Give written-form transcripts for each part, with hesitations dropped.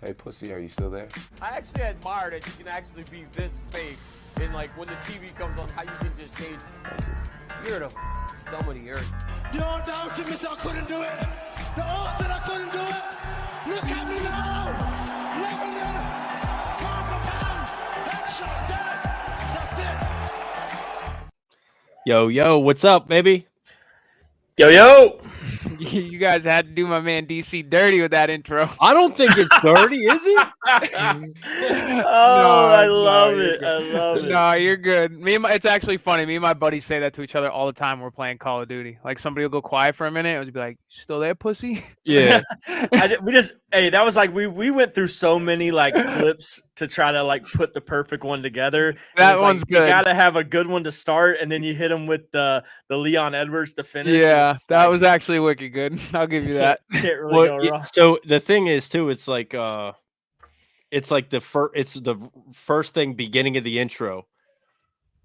Hey, pussy, are you still there? I actually admire that you can actually be this fake, and like when the TV comes on, how you can just change. You're the scum of the earth. You don't doubt me, I couldn't do it. The odds that I couldn't do it. Look at me now. Lebanon, headshot, dead. That's it. Yo, what's up, baby? Yo. You guys had to do my man DC dirty with that intro. I don't think it's dirty, is it? I love it. I love it. No, you're good. It's actually funny. Me and my buddies say that to each other all the time when we're playing Call of Duty. Like somebody will go quiet for a minute and just be like, "Still there, pussy?" Yeah. That was like we went through so many like clips to try to like put the perfect one together. That one's good. You gotta have a good one to start, and then you hit them with the Leon Edwards to finish. Yeah, that was actually wicked good. I'll give you that. Can't really go wrong. So the thing is too, it's like the first thing beginning of the intro.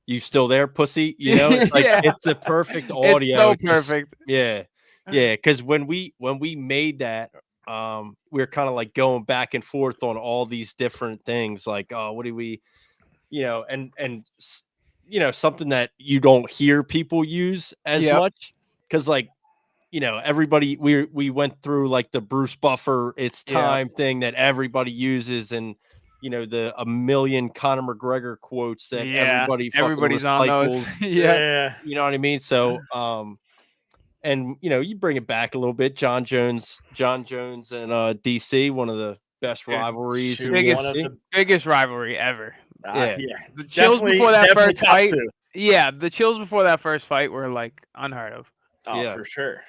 You still there, pussy? You know, it's like it's the perfect audio. It's so perfect. Yeah. Because when we made that, we were kind of like going back and forth on all these different things. Like, what do we, and something that you don't hear people use as much. Because like, everybody we went through like the Bruce Buffer "it's time" thing that everybody uses, and the a million Conor McGregor quotes that everybody's on those. You know what I mean? So and you bring it back a little bit. John Jones and DC, one of the best rivalries, biggest rivalry ever. The chills before that first fight. Yeah, the chills before that first fight were like unheard of. Oh, for sure.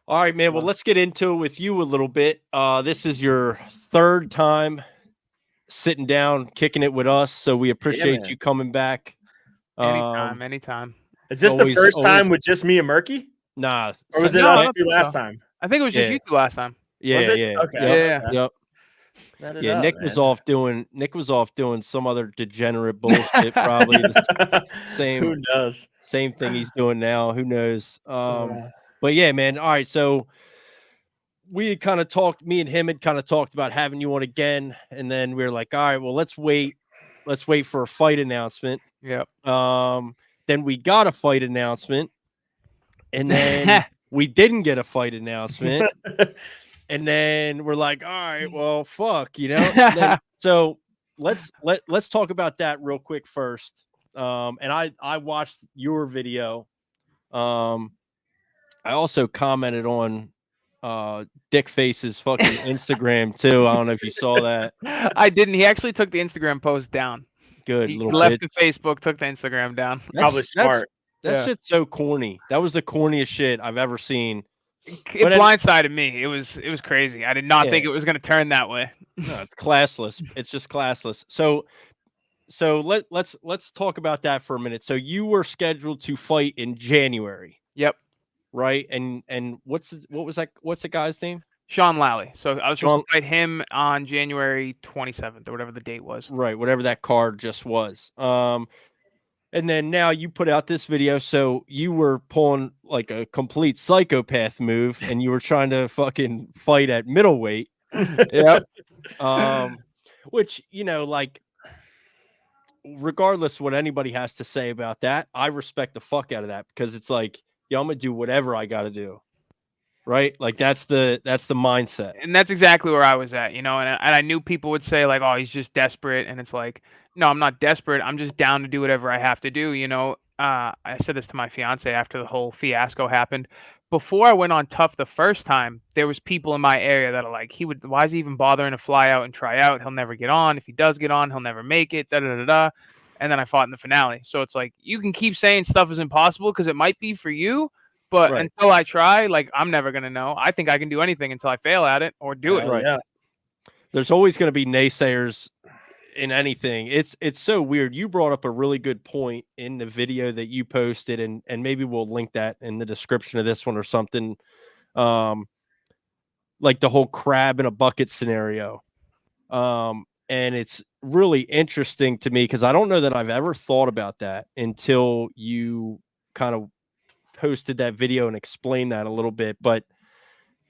All right, man. Well, let's get into it with you a little bit. This is your third time sitting down, kicking it with us, so we appreciate you coming back. Anytime. Is this the first time with just me and Murky? Nah. Or was it us two last time? I think it was just you two last time. Yeah. Okay. Yep. Yeah, Nick was off doing some other degenerate bullshit, probably the same. Who knows? Same thing he's doing now. Who knows? But yeah, man. All right, so we had kind of talked. Me and him had kind of talked about having you on again, and then we were like, all right, well, let's wait for a fight announcement. Yep. Then we got a fight announcement, and then we didn't get a fight announcement. And then we're like, all right, well, fuck, so let's talk about that real quick first. And I watched your video. I also commented on Dick Face's fucking Instagram too. I don't know if you saw that. I didn't. He actually took the Instagram post down. Good. He left the Facebook, took the Instagram down. Probably smart. That shit's so corny. That was the corniest shit I've ever seen. It blindsided me. It was crazy. I did not think it was going to turn that way. No, it's classless. It's just classless. So let's talk about that for a minute. So you were scheduled to fight in January. Yep. Right. And what's the guy's name? Sean Lally. So I was supposed to fight him on January 27th or whatever the date was. Right. Whatever that card just was. And then now you put out this video. So you were pulling like a complete psychopath move, and you were trying to fucking fight at middleweight. Yep. Which, like, regardless what anybody has to say about that, I respect the fuck out of that, because it's like, I'm gonna do whatever I got to do. Right. Like that's the mindset. And that's exactly where I was at, and I knew people would say like, oh, he's just desperate. And it's like, no, I'm not desperate. I'm just down to do whatever I have to do. I said this to my fiance after the whole fiasco happened. Before I went on Tough the first time, there was people in my area that are like, why is he even bothering to fly out and try out? He'll never get on. If he does get on, he'll never make it. And then I fought in the finale. So it's like, you can keep saying stuff is impossible because it might be for you. But until I try, like, I'm never going to know. I think I can do anything until I fail at it or do it. Right. Yeah. There's always going to be naysayers in anything. It's so weird. You brought up a really good point in the video that you posted, and maybe we'll link that in the description of this one or something. Like the whole crab in a bucket scenario. And it's really interesting to me because I don't know that I've ever thought about that until you kind of posted that video and explained that a little bit, but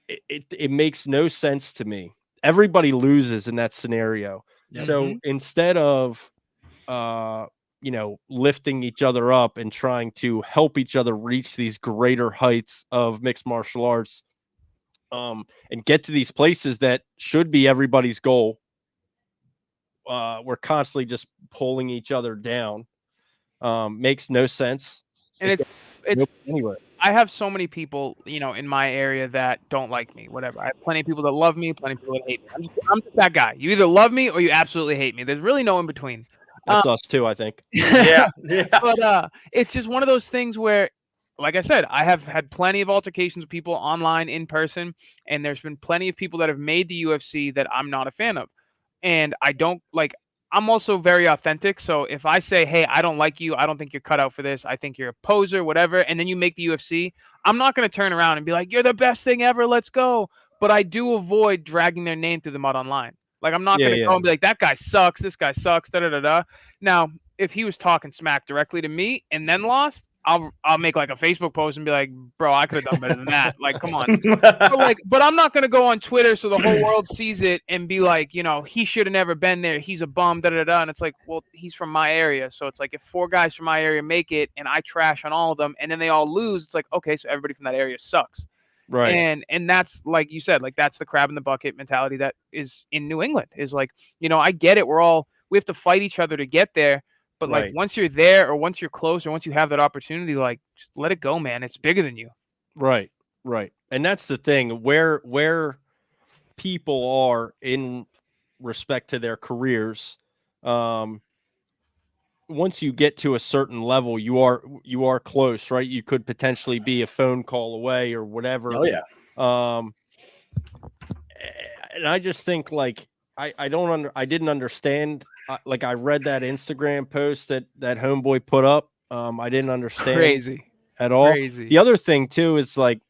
it makes no sense to me. everybody loses in that scenario. Yep. So instead of lifting each other up and trying to help each other reach these greater heights of mixed martial arts, and get to these places that should be everybody's goal, we're constantly just pulling each other down. Makes no sense. And it's anywhere. I have so many people, in my area that don't like me, whatever. I have plenty of people that love me, plenty of people that hate me. I'm just that guy. You either love me or you absolutely hate me. There's really no in between. That's us too, I think. Yeah. But it's just one of those things where, like I said, I have had plenty of altercations with people online, in person, and there's been plenty of people that have made the UFC that I'm not a fan of. And I don't like. I'm also very authentic. So if I say, hey, I don't like you, I don't think you're cut out for this, I think you're a poser, whatever, and then you make the UFC, I'm not going to turn around and be like, you're the best thing ever, let's go. But I do avoid dragging their name through the mud online. Like, I'm not going to go and be like, that guy sucks, this guy sucks, da-da-da-da. Now, if he was talking smack directly to me and then lost, I'll make like a Facebook post and be like, bro, I could have done better than that. Like, come on. But I'm not gonna go on Twitter so the whole world sees it and be like, he should have never been there. He's a bum, da da da. And it's like, well, he's from my area, so it's like if 4 guys from my area make it and I trash on all of them and then they all lose, it's like, okay, so everybody from that area sucks. Right. And that's, like you said, like that's the crab in the bucket mentality that is in New England. Is like, I get it. We have to fight each other to get there. But like once you're there or once you're close or once you have that opportunity, like just let it go, man. It's bigger than you. Right. And that's the thing where people are in respect to their careers. Once you get to a certain level, you are close, right? You could potentially be a phone call away or whatever. Oh yeah. And I just think like I didn't understand. Like I read that Instagram post that homeboy put up. I didn't understand Crazy at all. Crazy. The other thing too is like,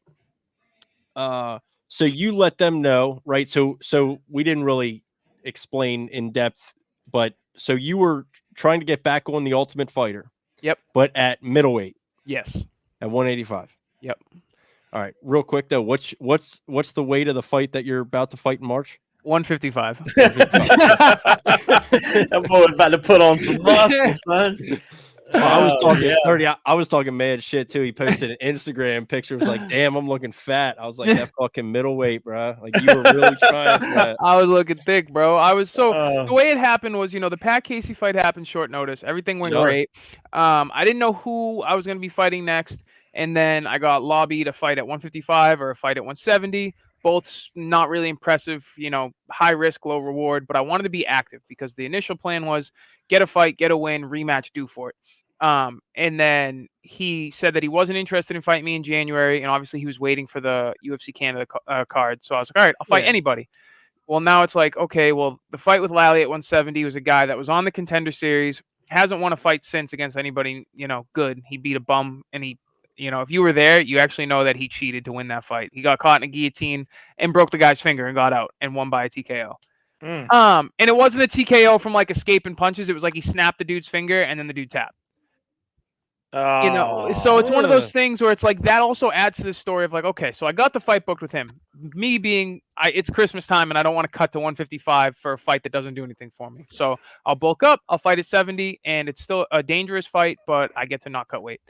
so you let them know, right? So we didn't really explain in depth, but so you were trying to get back on the Ultimate Fighter. Yep. But at middleweight. Yes. At 185. Yep. All right. Real quick though, what's the weight of the fight that you're about to fight in March? 155. That boy was about to put on some muscle, son. Well, I was talking 30. I was talking mad shit too. He posted an Instagram picture. It was like, damn, I'm looking fat. I was like, that fucking middleweight, bro. Like you were really trying for that. I was looking thick, bro. I was the way it happened was, the Pat Casey fight happened short notice. Everything went great. I didn't know who I was going to be fighting next, and then I got lobbied a fight at 155 or a fight at 170. Both not really impressive, high risk, low reward. But I wanted to be active because the initial plan was get a fight, get a win, rematch, do for it. And then he said that he wasn't interested in fighting me in January, and obviously he was waiting for the UFC Canada card. So I was like, all right, I'll fight anybody. Well, now it's like, okay, well, the fight with Lally at 170 was a guy that was on the Contender Series, hasn't won a fight since against anybody, good. He beat a bum, and he, if you were there, you actually know that he cheated to win that fight. He got caught in a guillotine and broke the guy's finger and got out and won by a TKO. And it wasn't a TKO from like escaping punches. It was like he snapped the dude's finger and then the dude tapped. So it's one of those things where it's like that also adds to the story of like, okay, so I got the fight booked with him. Me being, it's Christmas time and I don't want to cut to 155 for a fight that doesn't do anything for me. So I'll bulk up, I'll fight at 70, and it's still a dangerous fight, but I get to not cut weight.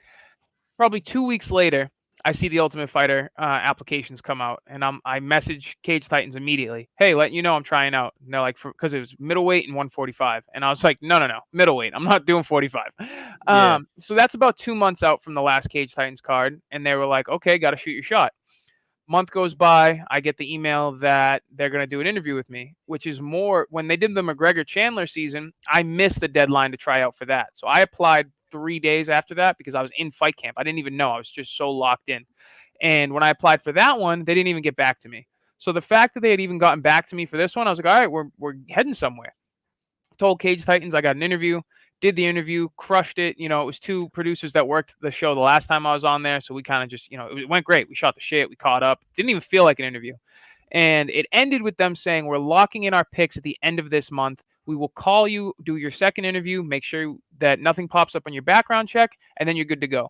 Probably 2 weeks later, I see the Ultimate Fighter applications come out, and I message Cage Titans immediately. Hey, let you know I'm trying out. And they're like, because it was middleweight and 145, and I was like, no, middleweight. I'm not doing 45. So that's about 2 months out from the last Cage Titans card, and they were like, okay, got to shoot your shot. Month goes by, I get the email that they're going to do an interview with me, which is more when they did the McGregor Chandler season. I missed the deadline to try out for that, so I applied 3 days after that because I was in fight camp. I didn't even know. I was just so locked in. And when I applied for that one, they didn't even get back to me. So the fact that they had even gotten back to me for this one, I was like, all right, we're heading somewhere. Told Cage Titans I got an interview, did the interview, crushed it. It was 2 producers that worked the show the last time I was on there. So we kind of just, it went great. We shot the shit. We caught up. Didn't even feel like an interview. And it ended with them saying, we're locking in our picks at the end of this month. We will call you, do your second interview, make sure that nothing pops up on your background check, and then you're good to go.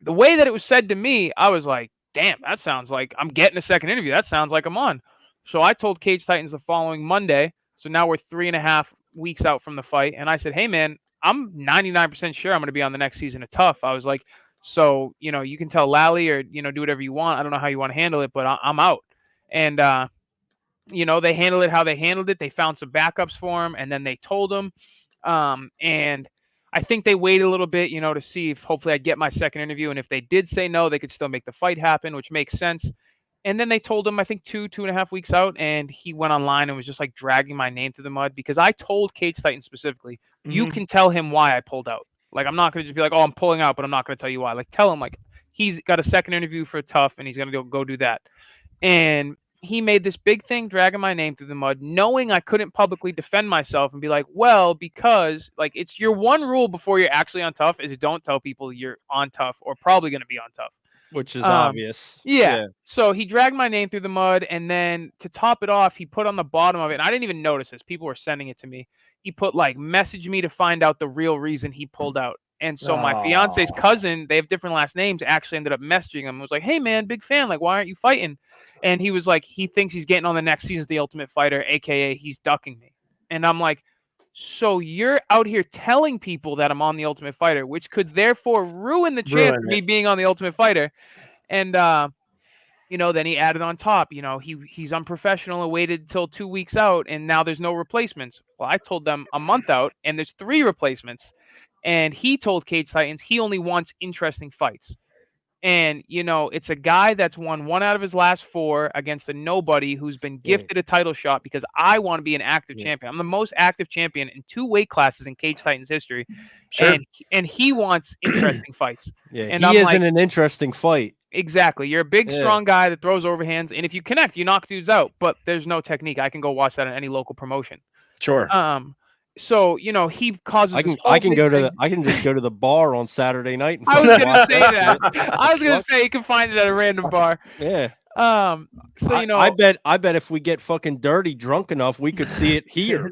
The way that it was said to me, I was like, damn, that sounds like I'm getting a second interview. That sounds like I'm on. So I told Cage Titans the following Monday. So now we're 3.5 weeks out from the fight. And I said, hey, man, I'm 99% sure I'm going to be on the next season of Tough. I was like, so, you can tell Lally or, do whatever you want. I don't know how you want to handle it, but I'm out. And, they handled it how they handled it. They found some backups for him, and then they told him. And I think they waited a little bit, to see if hopefully I'd get my second interview. And if they did say no, they could still make the fight happen, which makes sense. And then they told him, I think 2.5 weeks out, and he went online and was just like dragging my name through the mud because I told Cage Titan specifically, you can tell him why I pulled out. Like, I'm not going to just be like, oh, I'm pulling out, but I'm not going to tell you why. Like, tell him, like, he's got a second interview for Tough, and he's going to go do that. And he made this big thing dragging my name through the mud, knowing I couldn't publicly defend myself and be like, well, because like it's your one rule before you're actually on Tough is don't tell people you're on Tough or probably going to be on Tough. Which is obvious. Yeah. So he dragged my name through the mud, and then to top it off, he put on the bottom of it, and I didn't even notice this. People were sending it to me. He put like, message me to find out the real reason he pulled out. And so my fiance's cousin, they have different last names, actually ended up messaging him and was like, hey, man, big fan. Like, why aren't you fighting? And he was like, he thinks he's getting on the next season of The Ultimate Fighter, a.k.a. he's ducking me. And I'm like, so you're out here telling people that I'm on The Ultimate Fighter, which could therefore ruin the chance of me being on The Ultimate Fighter. And, then he added on top, he's unprofessional and waited until 2 weeks out, and now there's no replacements. Well, I told them a month out, and there's 3 replacements. And he told Cage Titans he only wants interesting fights. And, it's a guy that's won 1 out of his last 4 against a nobody who's been gifted a title shot because I want to be an active champion. I'm the most active champion in 2 weight classes in Cage Titans history. Sure. And he wants interesting fights. Yeah, and he isn't an interesting fight. Exactly. You're a big, strong guy that throws overhands. And if you connect, you knock dudes out. But there's no technique. I can go watch that on any local promotion. Sure. So he causes. I can just go to the bar on Saturday night. And I was gonna say that. I was gonna say you can find it at a random bar. Yeah. So I bet if we get fucking dirty drunk enough, we could see it here.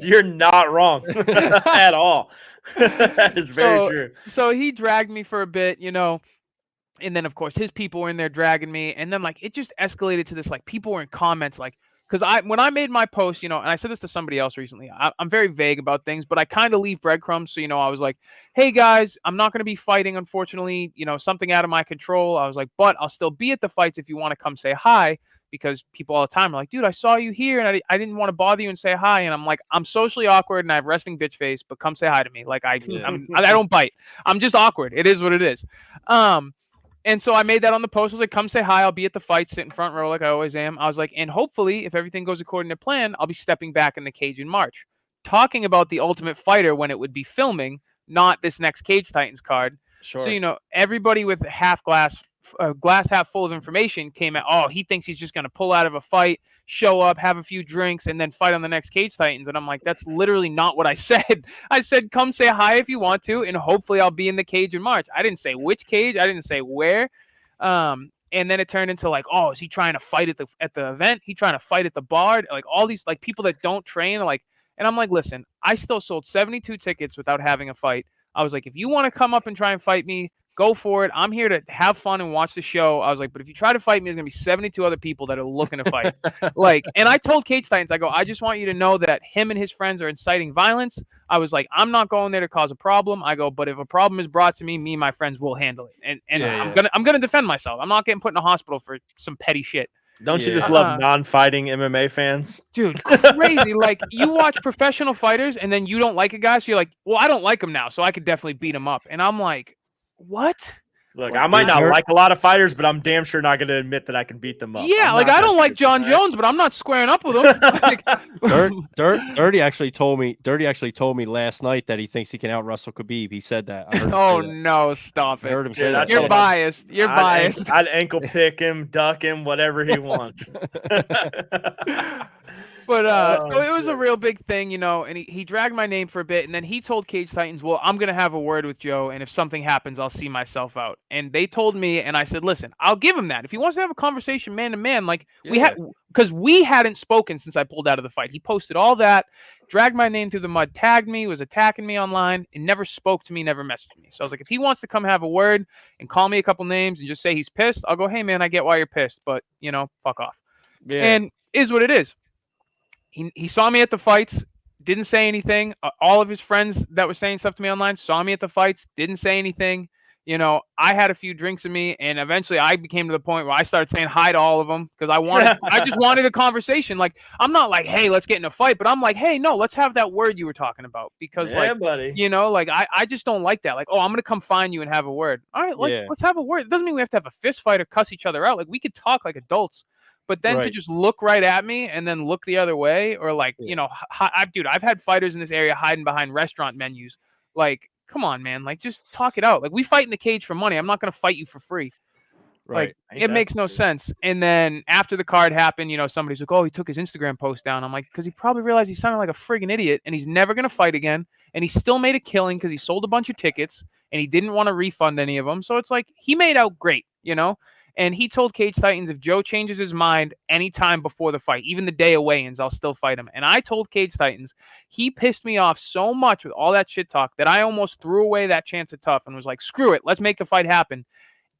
You're not wrong at all. That is very true. So he dragged me for a bit, and then of course his people were in there dragging me, and then like it just escalated to this like people were in comments like. Because when I made my post, and I said this to somebody else recently, I'm very vague about things, but I kind of leave breadcrumbs. So, I was like, hey, guys, I'm not going to be fighting, unfortunately, something out of my control. I was like, but I'll still be at the fights if you want to come say hi, because people all the time are like, dude, I saw you here, and I didn't want to bother you and say hi. And I'm like, I'm socially awkward, and I have resting bitch face, but come say hi to me. Like, I don't bite. I'm just awkward. It is what it is. And so I made that on the post. I was like, come say hi. I'll be at the fight, sit in front row like I always am. I was like, and hopefully, if everything goes according to plan, I'll be stepping back in the cage in March. Talking about The Ultimate Fighter when it would be filming, not this next Cage Titans card. Sure. So, everybody with glass half full of information came out, oh, he thinks he's just going to pull out of a fight, show up, have a few drinks, and then fight on the next Cage Titans. And I'm like, that's literally not what I said. I said, come say hi if you want to, and hopefully I'll be in the cage in March. I didn't say which cage. I didn't say where. And then it turned into like, oh, is he trying to fight at the event? He trying to fight at the bar? Like all these like people that don't train, like, and I'm like, listen, I still sold 72 tickets without having a fight. I was like, if you want to come up and try and fight me, go for it. I'm here to have fun and watch the show. I was like, but if you try to fight me, there's going to be 72 other people that are looking to fight. And I told Cage Titans, I go, I just want you to know that him and his friends are inciting violence. I was like, I'm not going there to cause a problem. I go, but if a problem is brought to me, me and my friends will handle it. And I'm going to defend myself. I'm not getting put in a hospital for some petty shit. Don't you just love non-fighting MMA fans? Dude, crazy. Like, you watch professional fighters and then you don't like a guy, so you're like, well, I don't like him now, so I could definitely beat him up. And I'm like, what? Look, I might not like a lot of fighters, but I'm damn sure not going to admit that I can beat them up. Yeah, like I don't like John Jones, but I'm not squaring up with him. Dirty actually told me last night that he thinks he can out wrestle Khabib. He said that. Oh no, stop it! I heard him say that. You're biased. You're biased. I'd ankle pick him, duck him, whatever he wants. But so it was a real big thing, and he dragged my name for a bit, and then he told Cage Titans, well, I'm going to have a word with Joe, and if something happens, I'll see myself out. And they told me, and I said, listen, I'll give him that. If he wants to have a conversation man to man, like because we hadn't spoken since I pulled out of the fight. He posted all that, dragged my name through the mud, tagged me, was attacking me online, and never spoke to me, never messaged me. So I was like, if he wants to come have a word and call me a couple names and just say he's pissed, I'll go, hey, man, I get why you're pissed, but, fuck off. Yeah. And is what it is. He saw me at the fights, didn't say anything. All of his friends that were saying stuff to me online saw me at the fights, didn't say anything. You know, I had a few drinks in me, and eventually I became to the point where I started saying hi to all of them because I just wanted a conversation. Like, I'm not like, hey, let's get in a fight, but I'm like, hey, no, let's have that word you were talking about because, Yeah, buddy. you know, like I just don't like that. Like, oh, I'm gonna come find you and have a word. All right, let's have a word. It doesn't mean we have to have a fist fight or cuss each other out. Like, we could talk like adults. But then to Right. just look right at me and then look the other way, or like, Yeah. you know, dude, I've had fighters in this area hiding behind restaurant menus. Like, come on, man. Like, just talk it out. Like, we fight in the cage for money. I'm not going to fight you for free. Right. Like, Ain't it that makes no the truth? sense. And then after the card happened, you know, somebody's like, oh, he took his Instagram post down. I'm like, because he probably realized he sounded like a friggin' idiot and he's never going to fight again. And he still made a killing because he sold a bunch of tickets and he didn't want to refund any of them. So it's like, he made out great, you know? And he told Cage Titans, if Joe changes his mind anytime before the fight, even the day of weigh-ins, I'll still fight him. And I told Cage Titans, he pissed me off so much with all that shit talk that I almost threw away that chance at Tough and was like, screw it, let's make the fight happen.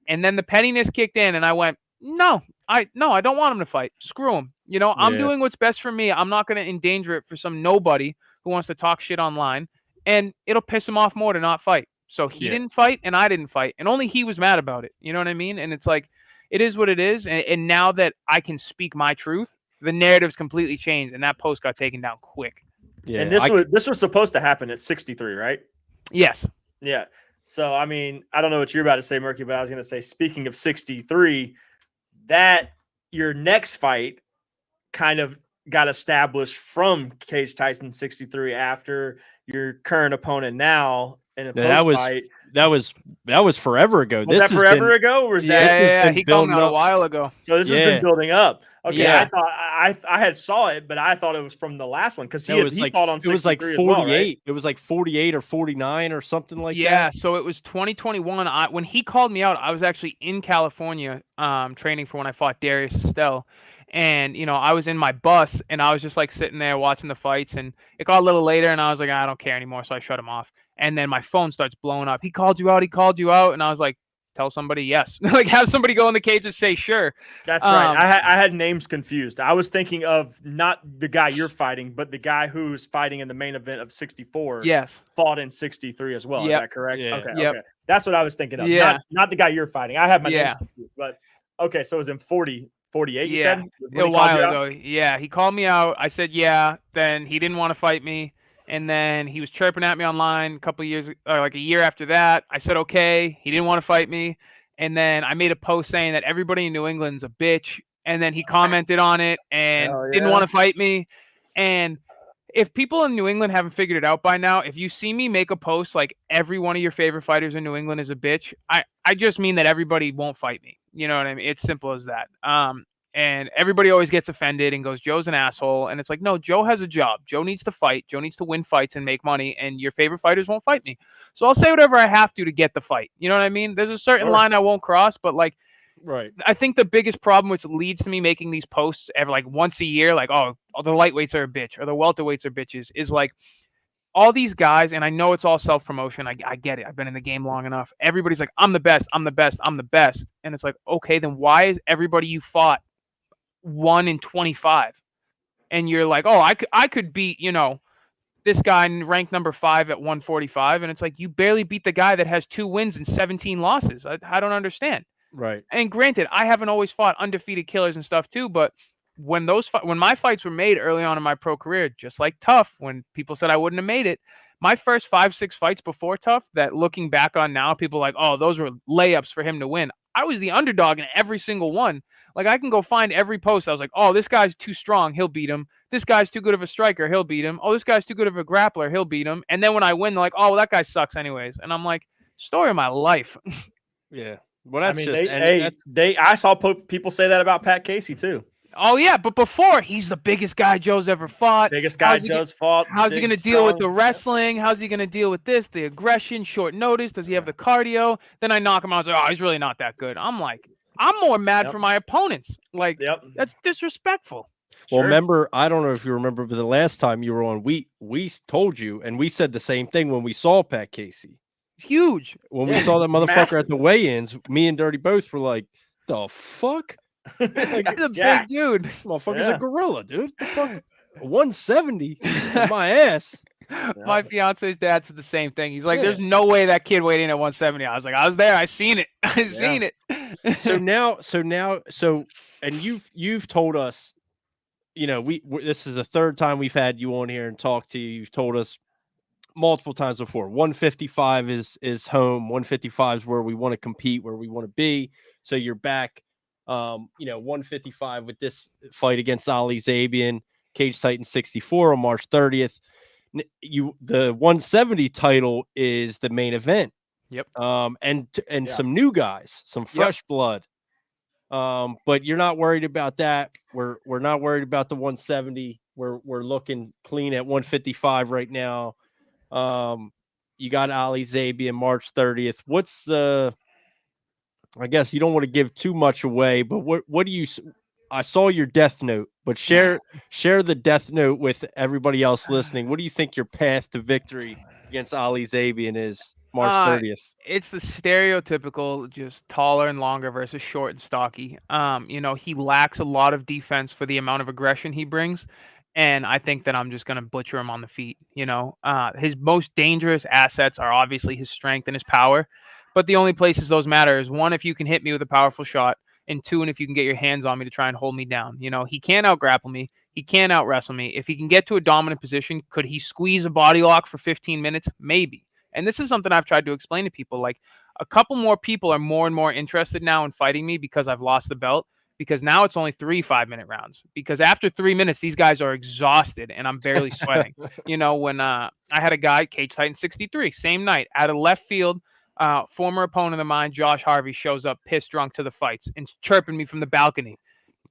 And then the pettiness kicked in, and I went, no, I don't want him to fight. Screw him. You know, I'm Yeah. doing what's best for me. I'm not going to endanger it for some nobody who wants to talk shit online, and it'll piss him off more to not fight. So he Yeah. didn't fight, and I didn't fight, and only he was mad about it. You know what I mean? And it's like, it is what it is. And now that I can speak my truth, the narrative's completely changed, and that post got taken down quick. Yeah. And this was supposed to happen at 63, right? Yes. Yeah. So I mean, I don't know what you're about to say, Murky, but I was going to say, speaking of 63, that your next fight kind of got established from Cage Tyson 63 after your current opponent now in a that post fight. that was forever ago. Was that forever ago, or was Yeah, that? yeah. been He called me out building a up. while ago. So this has Yeah. been building up. Okay, Yeah. I thought I had saw it, but I thought it was from the last one because he fought on 63 it was like 48. as well, right? It was like 48 or 49 or something like Yeah, that. so it was 2021. When he called me out, I was actually in California training for when I fought Darius Estelle. And, you know, I was in my bus and I was just like sitting there watching the fights, and it got a little later and I was like, I don't care anymore. So I shut him off. And then my phone starts blowing up. He called you out. He called you out. And I was like, tell somebody yes. Like, have somebody go in the cage and say sure. That's right. I had names confused. I was thinking of not the guy you're fighting, but the guy who's fighting in the main event of 64. Yes. Fought in 63 as well. Yep. Is that correct? Yeah. Okay. Yep. Okay. That's what I was thinking of. Yeah. Not the guy you're fighting. I have my Yeah. names confused, but okay. So it was in 48, you Yeah. said? When A he called while you out? ago. Yeah, he called me out. I said yeah. Then he didn't want to fight me, and then he was chirping at me online a couple of years, like a year after that. I said okay. He didn't want to fight me, and then I made a post saying that everybody in New England's a bitch, and then he commented on it and Hell didn't yeah. want to fight me. And if people in New England haven't figured it out by now, if you see me make a post like every one of your favorite fighters in New England is a bitch, I just mean that everybody won't fight me. You know what I mean? It's simple as that. And everybody always gets offended and goes, Joe's an asshole. And it's like, no, Joe has a job. Joe needs to fight. Joe needs to win fights and make money. And your favorite fighters won't fight me. So I'll say whatever I have to get the fight. You know what I mean? There's a certain Sure. line I won't cross, but like, Right. I think the biggest problem, which leads to me making these posts every like once a year, like, oh, the lightweights are a bitch or the welterweights are bitches, is like all these guys, and I know it's all self-promotion. I get it. I've been in the game long enough. Everybody's like, I'm the best, I'm the best, I'm the best. And it's like, okay, then why is everybody you fought 1 in 25? And you're like, oh, I could beat, you know, this guy ranked number 5 at 145. And it's like, you barely beat the guy that has 2 wins and 17 losses. I don't understand. Right. And granted, I haven't always fought undefeated killers and stuff too, but when my fights were made early on in my pro career, just like Tough, when people said I wouldn't have made it, my first 5-6 fights before Tough, that looking back on now, people are like, oh, those were layups for him to win. I was the underdog in every single one. Like, I can go find every post. I was like, oh, this guy's too strong, he'll beat him. This guy's too good of a striker, he'll beat him. Oh, this guy's too good of a grappler, he'll beat him. And then when I win, they're like, oh, well, that guy sucks anyways. And I'm like, story of my life. Yeah. Well, that's I mean, just I saw people say that about Pat Casey too. Oh yeah, but before, he's the biggest guy Joe's ever fought. Biggest guy How's he Joe's fought. How's he big, going to deal with the strong- wrestling? How's he going to deal with this? The aggression, short notice? Does he have the cardio? Then I knock him out. I was like, oh, he's really not that good. I'm like, I'm more mad Yep. for my opponents. Like, Yep. that's disrespectful. Well, Sure. remember, I don't know if you remember, but the last time you were on, we told you, and we said the same thing when we saw Pat Casey. Huge. When we Yeah, saw that motherfucker massive. at the weigh-ins, me and Dirty both were like, the fuck? This Like, guy's He's a jacked. big dude. This motherfucker's Yeah. a gorilla, dude. The fuck, 170 is my ass. My fiance's dad said the same thing. He's like, Yeah. "There's no way that kid weighed in at 170." I was like, "I was there. I seen it. I seen it." So and you've told us, this is the third time we've had you on here and talked to you. You've told us multiple times before, 155 is home. 155 is where we want to compete, where we want to be. So you're back, 155 with this fight against Ali Zabian, Cage Titan 64 on March 30th. The 170 title is the main event. Yep. And Yeah. some new guys, some fresh blood. But you're not worried about that. We're not worried about the 170. We're looking clean at 155 right now. You got Ali Zabian March 30th. What's I guess you don't want to give too much away, but what do you? I saw your death note, but share the death note with everybody else listening. What do you think your path to victory against Ali Zabian is March 30th? It's the stereotypical just taller and longer versus short and stocky. He lacks a lot of defense for the amount of aggression he brings. And I think that I'm just going to butcher him on the feet. His most dangerous assets are obviously his strength and his power. But the only places those matter is, one, if you can hit me with a powerful shot, and two, and if you can get your hands on me to try and hold me down. He can't out grapple me. He can't out wrestle me. If he can get to a dominant position, could he squeeze a body lock for 15 minutes? Maybe. And this is something I've tried to explain to people. Like, a couple more people are more and more interested now in fighting me because I've lost the belt. Because now it's only 3 5-minute rounds. Because after 3 minutes, these guys are exhausted and I'm barely sweating. When I had a guy, Cage Titan 63, same night, out of left field, former opponent of mine, Josh Harvey, shows up pissed drunk to the fights and chirping me from the balcony.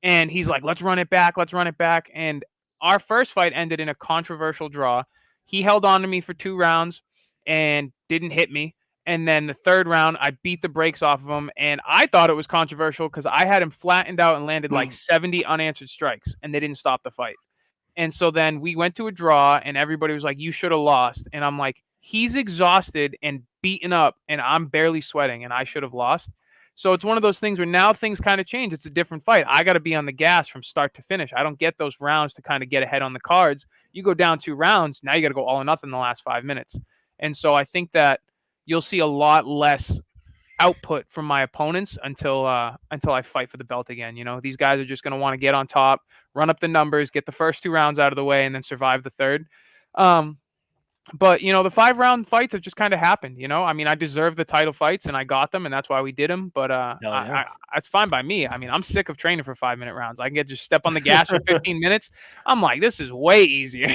And he's like, let's run it back. Let's run it back. And our first fight ended in a controversial draw. He held on to me for 2 rounds and didn't hit me. And then the third round, I beat the brakes off of him. And I thought it was controversial because I had him flattened out and landed like 70 unanswered strikes, and they didn't stop the fight. And so then we went to a draw, and everybody was like, you should have lost. And I'm like, he's exhausted and beaten up, and I'm barely sweating, and I should have lost. So it's one of those things where now things kind of change. It's a different fight. I got to be on the gas from start to finish. I don't get those rounds to kind of get ahead on the cards. You go down 2 rounds, now you got to go all or nothing in the last 5 minutes. And so I think that you'll see a lot less output from my opponents until I fight for the belt again. These guys are just going to want to get on top, run up the numbers, get the first 2 rounds out of the way, and then survive the third. But the 5-round fights have just kind of happened. I mean, I deserve the title fights and I got them, and that's why we did them. But it's fine by me. I mean, I'm sick of training for 5-minute rounds. I can just step on the gas for 15 minutes. I'm like, this is way easier.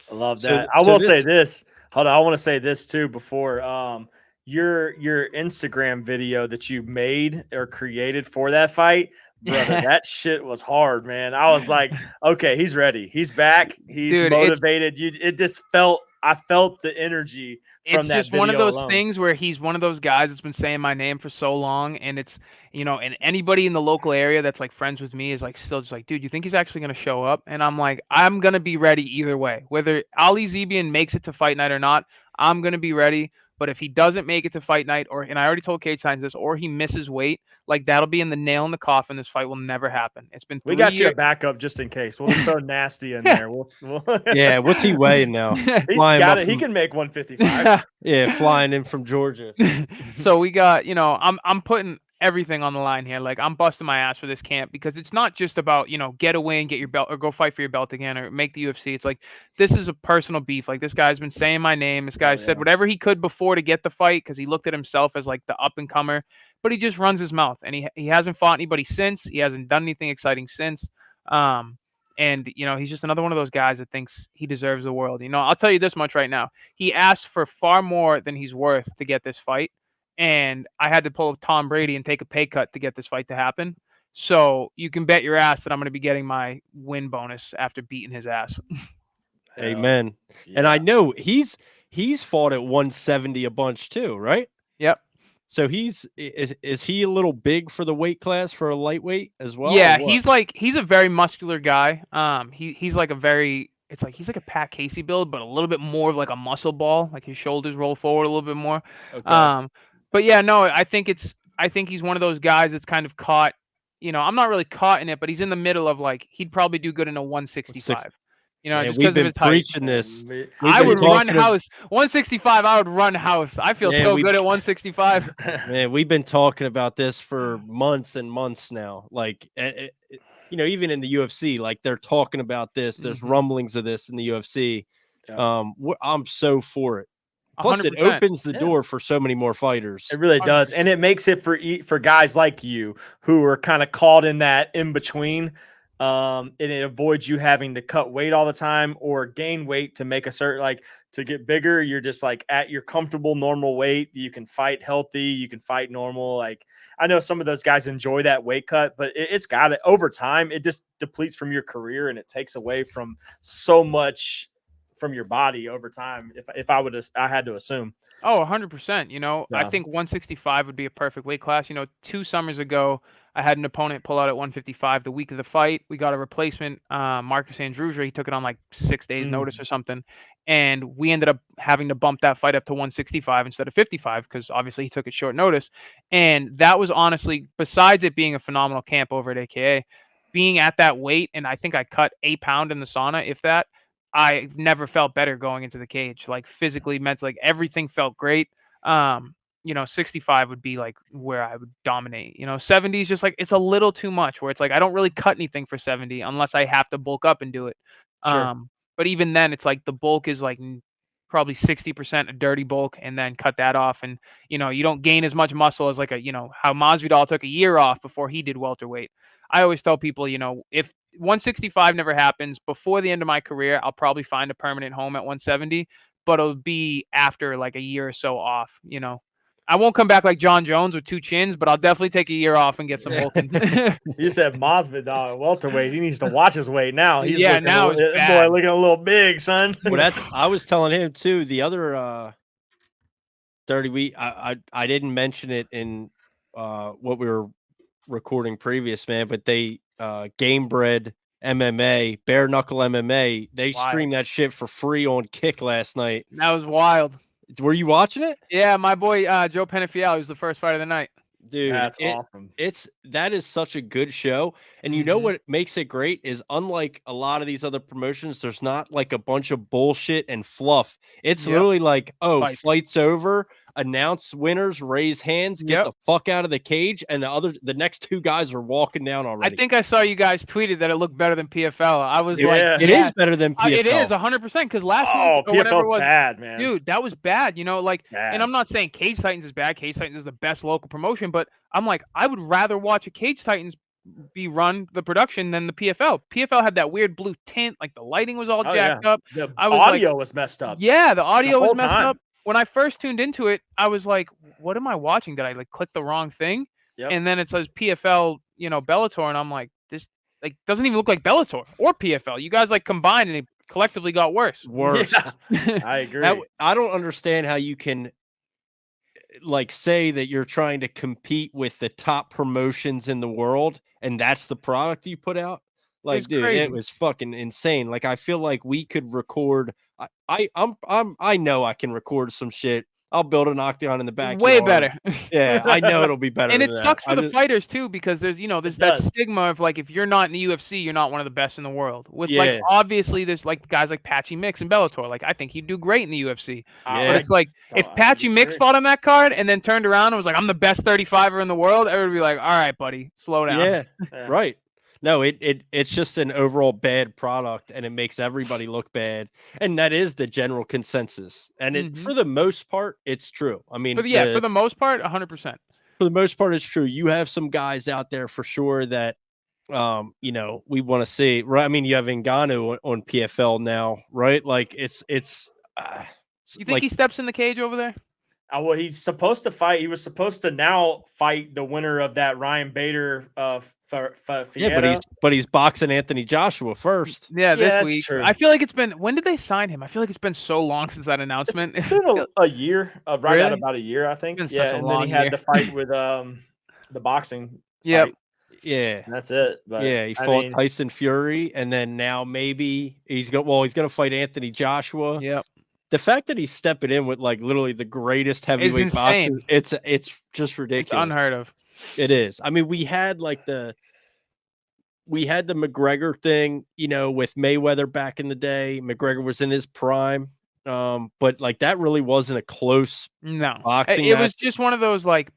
I love that. I will say this. Hold on, I want to say this too before your Instagram video that you made or created for that fight, brother. That shit was hard, man. I was like, okay, he's ready. He's back. He's motivated. I felt the energy from that video. It's just one of those things where he's one of those guys that's been saying my name for so long, and it's and anybody in the local area that's like friends with me is like still just like, dude, you think he's actually gonna show up? And I'm like, I'm gonna be ready either way. Whether Ali Zabian makes it to fight night or not, I'm gonna be ready. But if he doesn't make it to fight night, and I already told Cage Titans this, or he misses weight, like that'll be in the nail in the coffin. This fight will never happen. It's been 3 We got years. you a backup just in case. We'll just throw Nasty in there. Yeah, what's he weighing now? He can make 155. Yeah, flying in from Georgia. So we got, I'm putting everything on the line here. Like, I'm busting my ass for this camp because it's not just about, get a win, get your belt, or go fight for your belt again, or make the UFC. It's like, this is a personal beef. Like, this guy's been saying my name. This guy said whatever he could before to get the fight because he looked at himself as like the up and comer, but he just runs his mouth, and he hasn't fought anybody since. He hasn't done anything exciting since. And he's just another one of those guys that thinks he deserves the world. I'll tell you this much right now. He asked for far more than he's worth to get this fight. And I had to pull Tom Brady and take a pay cut to get this fight to happen. So you can bet your ass that I'm going to be getting my win bonus after beating his ass. Amen. Yeah. And I know he's fought at 170 a bunch too, right? Yep. So is he a little big for the weight class for a lightweight as well? Yeah, he's a very muscular guy. He's like he's like a Pat Casey build, but a little bit more of like a muscle ball. Like his shoulders roll forward a little bit more. Okay. But yeah, no, I think he's one of those guys that's kind of caught you know, I'm not really caught in it, but he's in the middle of like he'd probably do good in a 165. You know, Man, just we've because of been his height. preaching this. Man, We've I been would run talking of- house 165. I would run house. I feel Yeah, so we- good at 165. Man, we've been talking about this for months and months now. Like, you know, even in the UFC, like they're talking about this. There's Mhm. rumblings of this in the UFC. Yeah. I'm so for it. Plus, it 100%. opens the Yeah. door for so many more fighters. It really does, and it makes it for guys like you who are kind of caught in that in between. And it avoids you having to cut weight all the time or gain weight to make a certain like to get bigger. You're just like at your comfortable normal weight. You can fight healthy. You can fight normal. Like I know some of those guys enjoy that weight cut, but it's got it over time. It just depletes from your career and it takes away from so much from your body over time. If I had to assume. Oh, 100%. You know, I So- think 165 would be a perfect weight class. You know, 2 summers ago, I had an opponent pull out at 155 the week of the fight. We got a replacement, Marcus Andruzia. He took it on like 6 days notice or something. And we ended up having to bump that fight up to 165 instead of 55 because obviously he took it short notice. And that was honestly, besides it being a phenomenal camp over at AKA, being at that weight, and I think I cut a pound in the sauna, if that. I never felt better going into the cage, like physically, mentally, like everything felt great. You know, 65 would be like where I would dominate. You know, 70 is just like it's a little too much where it's like I don't really cut anything for 70 unless I have to bulk up and do it. Sure. But even then it's like the bulk is like probably 60% a dirty bulk and then cut that off. And, you know, you don't gain as much muscle as like you know, how Masvidal took a year off before he did welterweight. I always tell people, you know, if 165 never happens before the end of my career, I'll probably find a permanent home at 170, but it'll be after like a year or so off, you know. I won't come back like John Jones with 2 chins, but I'll definitely take a year off and get some bulking. You said Masvidal welterweight. He needs to watch his weight now. He's Yeah, looking now it's boy bad. looking a little big, son. Well, I was telling him too. The other 30 week, I didn't mention it in what we were recording previous, man, but they Game Bred MMA, bare knuckle MMA, they Wild. streamed that shit for free on Kick last night. That was wild. Were you watching it? Yeah, my boy Joe Penafiel was the first fight of the night. Dude, That's awesome. That is such a good show. And you know what makes it great is unlike a lot of these other promotions, there's not like a bunch of bullshit and fluff. It's literally like, oh, fight's over, announce winners, raise hands, get the fuck out of the cage, and the next 2 guys are walking down already. I think I saw you guys tweeted that it looked better than PFL. I was like, it is better than PFL. It is 100% because last week or whatever it was, bad, man. dude, that was bad. You know, like, Bad. and I'm not saying Cage Titans is bad. Cage Titans is the best local promotion, but I'm like, I would rather watch a Cage Titans be run the production than the PFL. PFL had that weird blue tint, like the lighting was all jacked up. The I was audio was messed up. Yeah, the audio was messed time. up. When I first tuned into it, I was like, what am I watching? Did I like click the wrong thing? Yep. And then it says PFL, you know, Bellator, and I'm like, this like doesn't even look like Bellator or PFL. You guys like combined and it collectively got worse. Worse. Yeah, I agree. I don't understand how you can like say that you're trying to compete with the top promotions in the world and that's the product you put out. Like, dude, crazy. it was fucking insane. Like, I feel like we could record. I know I can record some shit. I'll build an Octagon in the backyard. Way better. Yeah, I know it'll be better. And than it that. sucks for the fighters too, because there's that does. stigma of like if you're not in the UFC, you're not one of the best in the world. With Yeah. like obviously there's like guys like Patchy Mix and Bellator. Like I think he'd do great in the UFC. Yeah. But it's like if I Patchy Mix agree. fought on that card and then turned around and was like, I'm the best 35er in the world, everybody would be like, all right, buddy, slow down. Yeah, Yeah. right. No, it's just an overall bad product, and it makes everybody look bad, and that is the general consensus. And it, for the most part, it's true. I mean, for the most part, 100%. For the most part, it's true. You have some guys out there for sure that, you know, we want to see. Right? I mean, you have Ngannou on PFL now, right? Like it's You think like, he steps in the cage over there? Well, he's supposed to fight. He was supposed to now fight the winner of that Ryan Bader yeah, but he's boxing Anthony Joshua first. Yeah, this that's week. true. I feel like it's been. When did they sign him? I feel like it's been so long since that announcement. It's been a year, right Really? at about a year, I think. Been such Yeah, a and then long he had year. the fight with the boxing. Yep. fight, Yeah. and that's it. But Yeah, he I fought mean, Tyson Fury, and then now maybe he's gonna fight Anthony Joshua. Yep. The fact that he's stepping in with like literally the greatest heavyweight boxer, insane. it's just It's ridiculous. unheard of. It is. I mean, we had like the we had the McGregor thing, with Mayweather back in the day. McGregor was in his prime. But like that really wasn't a close No, boxing it match. was just one of those like.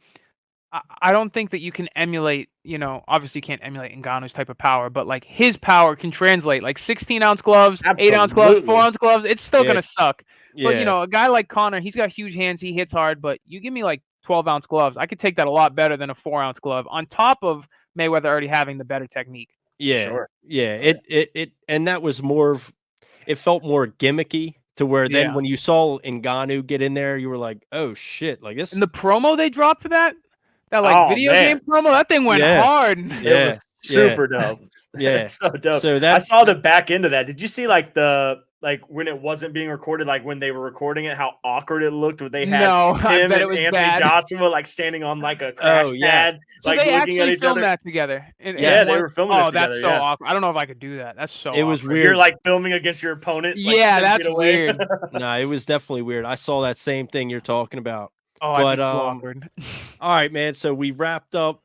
I don't think that you can emulate, obviously you can't emulate Ngannou's type of power, but like his power can translate like 16-ounce gloves, 8-ounce gloves, Absolutely. 4-ounce gloves. It's still going to suck. But, Yeah. a guy like Conor, he's got huge hands. He hits hard, but you give me like 12-ounce gloves. I could take that a lot better than a 4-ounce glove on top of Mayweather already having the better technique. Yeah. Sure. Yeah. And that was it felt more gimmicky to where then Yeah. when you saw Ngannou get in there, you were like, oh shit, like this. And the promo they dropped for that Oh, video man. game promo, that thing went hard. It was super dope. Yeah. So dope. So I saw the back end of that. Did you see like when it wasn't being recorded, like when they were recording it, how awkward it looked when they had I him bet and it was Anthony bad. Joshua like standing on like a crash pad, So like they looking at actually each filmed other. that together. Yeah, they were filming it together. That's so awkward. I don't know if I could do that. That's so It was awkward. weird. You're like filming against your opponent. Like, Yeah, 10 that's feet away. weird. No, it was definitely weird. I saw that same thing you're talking about. Oh, But I think so awkward. all right, man. So we wrapped up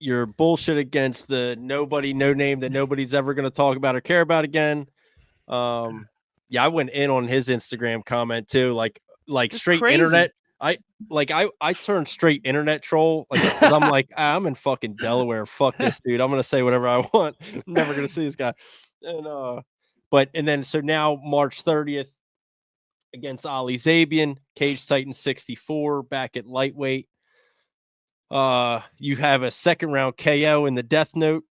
your bullshit against the nobody, no name that nobody's ever going to talk about or care about again. Yeah, I went in on his Instagram comment too, like It's straight crazy. internet. I turned straight internet troll, like 'cause I'm like, I'm in fucking Delaware. Fuck this dude. I'm gonna say whatever I want. I'm never gonna see this guy. And then so now March 30th against Ali Zabian, Cage Titan 64, back at lightweight. You have a second round KO in the Death Note.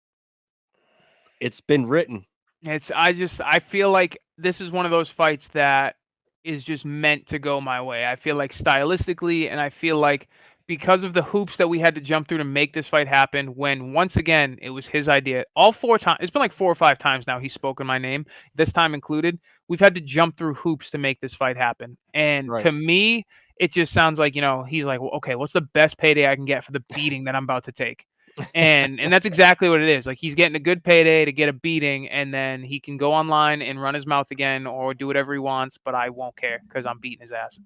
It's been written. I feel like this is one of those fights that is just meant to go my way. I feel like stylistically, and I feel like because of the hoops that we had to jump through to make this fight happen, when once again it was his idea. All 4 times, it's been like 4 or 5 times now he's spoken my name, this time included. We've had to jump through hoops to make this fight happen. And to me, it just sounds like, he's like, well, okay, what's the best payday I can get for the beating that I'm about to take? And that's exactly what it is. Like, he's getting a good payday to get a beating, and then he can go online and run his mouth again or do whatever he wants, but I won't care because I'm beating his ass.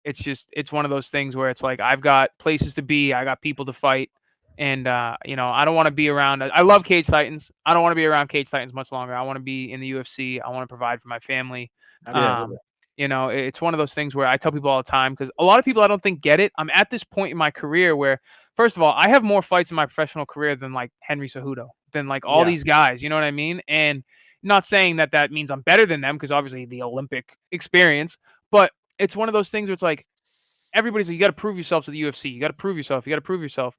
It's one of those things where it's like, I've got places to be, I got people to fight, and I don't want to be around. I love Cage Titans. I don't want to be around Cage Titans much longer. I want to be in the UFC. I want to provide for my family. It's one of those things where I tell people all the time, because a lot of people I don't think get it. I'm at this point in my career where, first of all, I have more fights in my professional career than like Henry Cejudo, than like all these guys. You know what I mean? And not saying that means I'm better than them, because obviously the Olympic experience, but it's one of those things where it's like, everybody's like, you got to prove yourself to the UFC. You got to prove yourself. You got to prove yourself.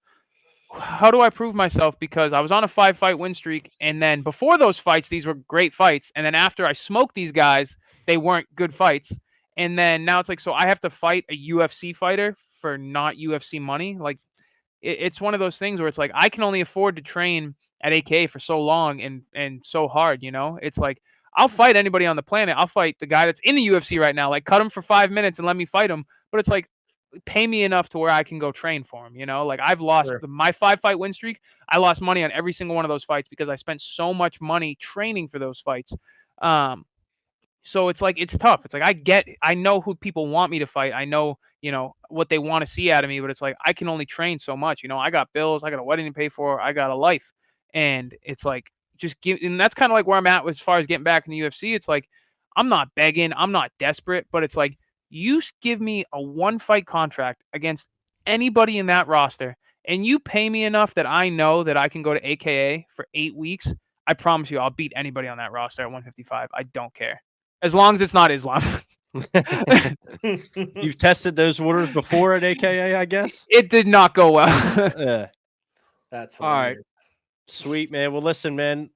How do I prove myself? Because I was on a 5-fight win streak, and then before those fights, these were great fights. And then after I smoked these guys, they weren't good fights. And then now it's like, so I have to fight a UFC fighter for not UFC money. Like, it's one of those things where it's like, I can only afford to train at AKA for so long and so hard, It's like, I'll fight anybody on the planet. I'll fight the guy that's in the UFC right now. Like, cut him for 5 minutes and let me fight him. But it's like, pay me enough to where I can go train for him. Like, I've lost my 5-fight win streak. I lost money on every single one of those fights because I spent so much money training for those fights. So it's like, it's tough. It's like, I know who people want me to fight. I know, what they want to see out of me, but it's like, I can only train so much. I got bills, I got a wedding to pay for, I got a life. And it's like, and that's kind of like where I'm at as far as getting back in the UFC. It's like, I'm not begging, I'm not desperate, but it's like, you give me a 1-fight contract against anybody in that roster, and you pay me enough that I know that I can go to AKA for 8 weeks. I promise you, I'll beat anybody on that roster at 155. I don't care. As long as it's not Islam. You've tested those waters before at AKA, I guess? It did not go well. Yeah. That's all right. Sweet, man. Well, listen, man.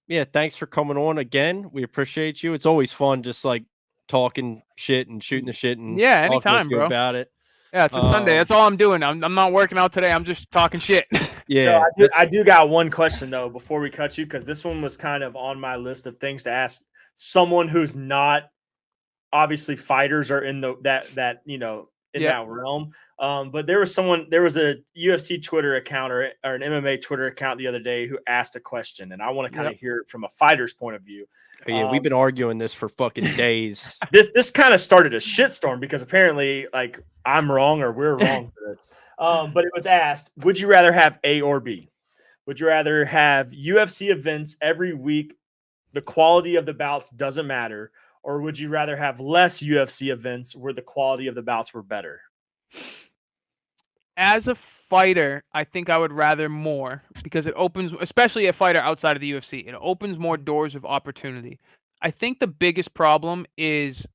Yeah, thanks for coming on again. We appreciate you. It's always fun just like talking shit and shooting the shit and anytime, bro. About it. Yeah, it's a Sunday. That's all I'm doing. I'm not working out today. I'm just talking shit. Yeah. So I do got one question though before we cut you, because this one was kind of on my list of things to ask someone who's not, obviously fighters are in that realm. But there was a UFC Twitter account or an MMA Twitter account the other day who asked a question, and I want to kind of hear it from a fighter's point of view. Oh, yeah, we've been arguing this for fucking days. This kind of started a shitstorm because apparently, like, I'm wrong or we're wrong for this. But it was asked, would you rather have A or B? Would you rather have UFC events every week, the quality of the bouts doesn't matter, or would you rather have less UFC events where the quality of the bouts were better? As a fighter, I think I would rather more because it opens, especially a fighter outside of the UFC, it opens more doors of opportunity. I think the biggest problem is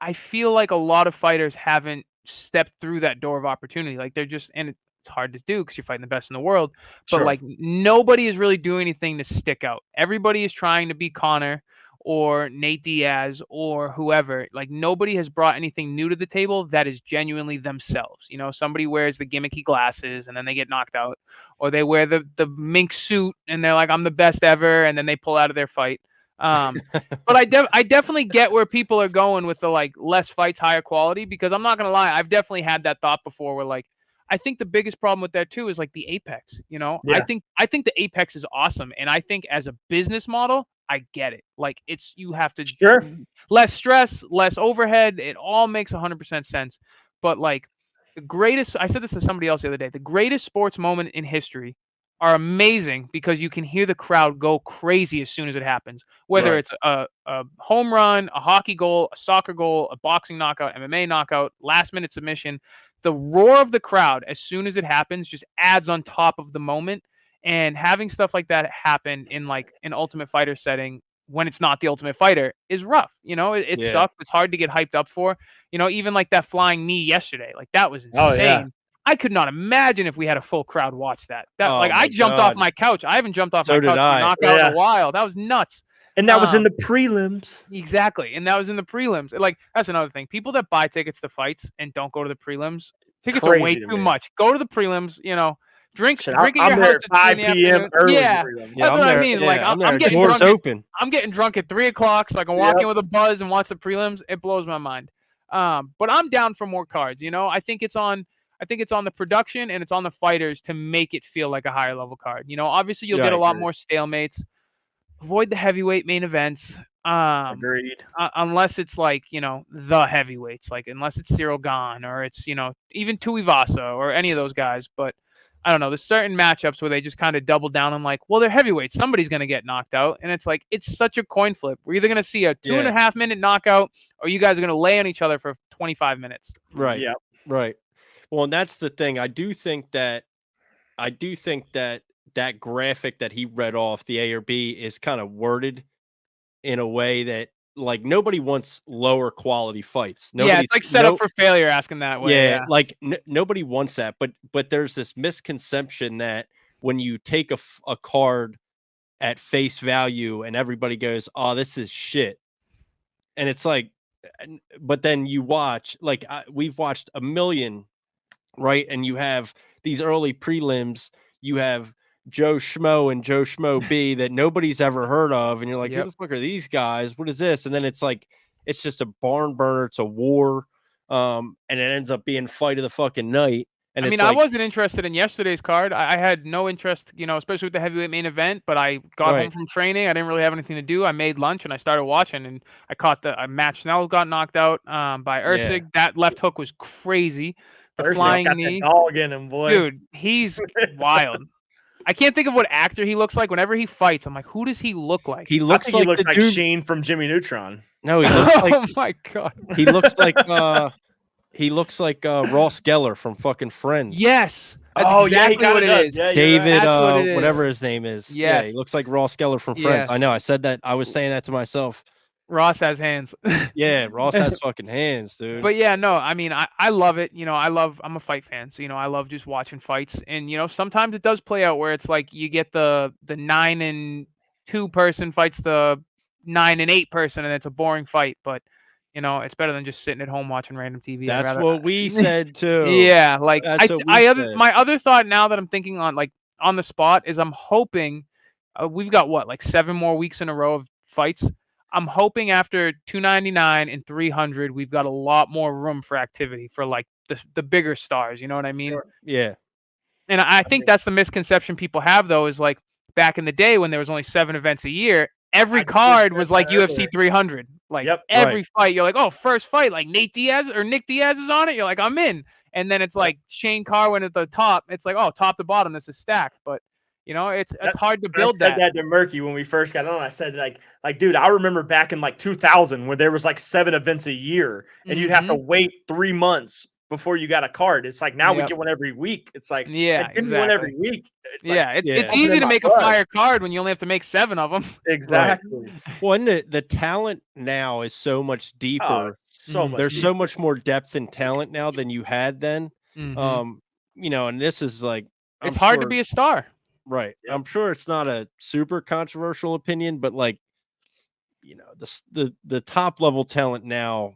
I feel like a lot of fighters haven't stepped through that door of opportunity. Like they're just, and it's hard to do because you're fighting the best in the world, but Sure. like nobody is really doing anything to stick out. Everybody is trying to be Connor or Nate Diaz or whoever. Like nobody has brought anything new to the table that is genuinely themselves. You know, somebody wears the gimmicky glasses and then they get knocked out, or they wear the mink suit and they're like, I'm the best ever, and then they pull out of their fight. But I definitely get where people are going with the like less fights, higher quality, because I'm not gonna lie, I've definitely had that thought before where like I think the biggest problem with that too is like the Apex. You know, Yeah. I think the Apex is awesome, and I think as a business model, I get it. Like it's you have to Sure. less stress, less overhead. It all makes 100% sense. But like the greatest, I said this to somebody else the other day. The greatest sports moment in history are amazing because you can hear the crowd go crazy as soon as it happens. Whether Right. it's a home run, a hockey goal, a soccer goal, a boxing knockout, MMA knockout, last minute submission, the roar of the crowd as soon as it happens just adds on top of the moment. And having stuff like that happen in like an Ultimate Fighter setting when it's not the Ultimate Fighter is rough. You know, it Yeah. sucks. It's hard to get hyped up for. You know, even like that flying knee yesterday, like that was insane. Oh, yeah. I could not imagine if we had a full crowd watch that. Oh Like I my jumped off God. my couch. I haven't jumped off So my did couch for I. a knockout in Yeah. a while. That was nuts. And that was in the prelims. Exactly. And that was in the prelims. Like that's another thing. People that buy tickets to fights and don't go to the prelims, tickets are way Crazy to too me. much. Go to the prelims, you know, drink Shit, at I'm your there house at at 2 5 in the p.m. afternoon. early. Yeah. for them. Yeah, That's I'm what there. I mean. Yeah, Like I'm there. I'm getting Doors drunk. open. I'm getting drunk at 3:00 so I can walk Yep. in with a buzz and watch the prelims. It blows my mind. But I'm down for more cards. You know, I think it's on the production and it's on the fighters to make it feel like a higher level card. You know, obviously you'll Yeah, get I a lot agree. more stalemates. Avoid the heavyweight main events. Agreed. Unless it's like, you know, the heavyweights, like unless it's Cyril Gane or it's, you know, even Tuivasa or any of those guys. But I don't know. There's certain matchups where they just kind of double down on like, well, they're heavyweights. Somebody's going to get knocked out. And it's like, it's such a coin flip. We're either going to see a 2.5 minute knockout or you guys are going to lay on each other for 25 minutes. Right. Yeah. Right. Well, and that's the thing. I do think that that graphic that he read off, the A or B, is kind of worded in a way that like nobody wants lower quality fights. Yeah, Nobody's it's like set up for failure asking that way. yeah, Yeah. like nobody wants that. But there's this misconception that when you take a card at face value and everybody goes, "Oh, this is shit," and it's like, but then you watch like we've watched a million, right? And you have these early prelims. You have Joe Schmo and Joe Schmo B that nobody's ever heard of, and you're like, who Yep. the fuck are these guys? What is this? And then it's like it's just a barn burner. It's a war, and it ends up being fight of the fucking night. And I it's mean, I like, wasn't interested in yesterday's card. I had no interest, you know, especially with the heavyweight main event. But I got home right, from training. I didn't really have anything to do. I made lunch and I started watching. And I caught a match. Snell got knocked out by Yeah. Usyk. That left hook was crazy. The Ursic's flying got knee, that dog in him, boy. dude. He's wild. I can't think of what actor he looks like. Whenever he fights, I'm like, who does he look like? he I looks think like he looks the like dude. Sheen from Jimmy Neutron. No, he looks like Oh my god. he looks like Ross Geller from fucking Friends. Yes. That's Oh, exactly yeah, what it is. Yeah, you're right. David, That's what it whatever is. his name is. Yeah, he Yes. looks like Ross Geller from Friends. Yes. I know. I said that. I was saying that to myself. Ross has hands. Yeah, Ross has fucking hands, dude. But yeah, no, I mean, I love it. You know, I'm a fight fan, so you know, I love just watching fights. And you know, sometimes it does play out where it's like you get the 9-2 person fights the 9-8 person, and it's a boring fight. But you know, it's better than just sitting at home watching random TV. I'd That's rather, what we said too. yeah, like That's what we said. my other thought now that I'm thinking on like on the spot is I'm hoping we've got what like 7 more weeks in a row of fights. I'm hoping after 299 and 300 we've got a lot more room for activity for like the bigger stars. You know what I mean? Sure. Yeah. And I think that's the misconception people have though is like back in the day when there was only 7 events a year. Every I just card said was like that UFC earlier. 300. Like Yep. every fight, you're like, oh, first fight, like Nate Diaz or Nick Diaz is on it. You're like, I'm in. And then it's like Shane Carwin at the top. It's like, oh, top to bottom, this is stacked. But You know, it's hard to I build said that. that to Murky when we first got on. I said, like, dude, I remember back in like 2000 where there was like 7 events a year, and you'd have to wait 3 months before you got a card. It's like now we Yep. get one every week. It's like, Yeah, give me one every exactly. week. It's Yeah, like, it's bumping easy in to my make a butt. fire card when you only have to make 7 of them. Exactly. Well, and the talent now is so much Oh, deeper. it's so much. There's so deeper. much more depth and talent now than you had then. Mhm. You know, and this is like, I'm It's hard to sure, be a star. right. Yep. I'm sure it's not a super controversial opinion, but like, you know, the top level talent now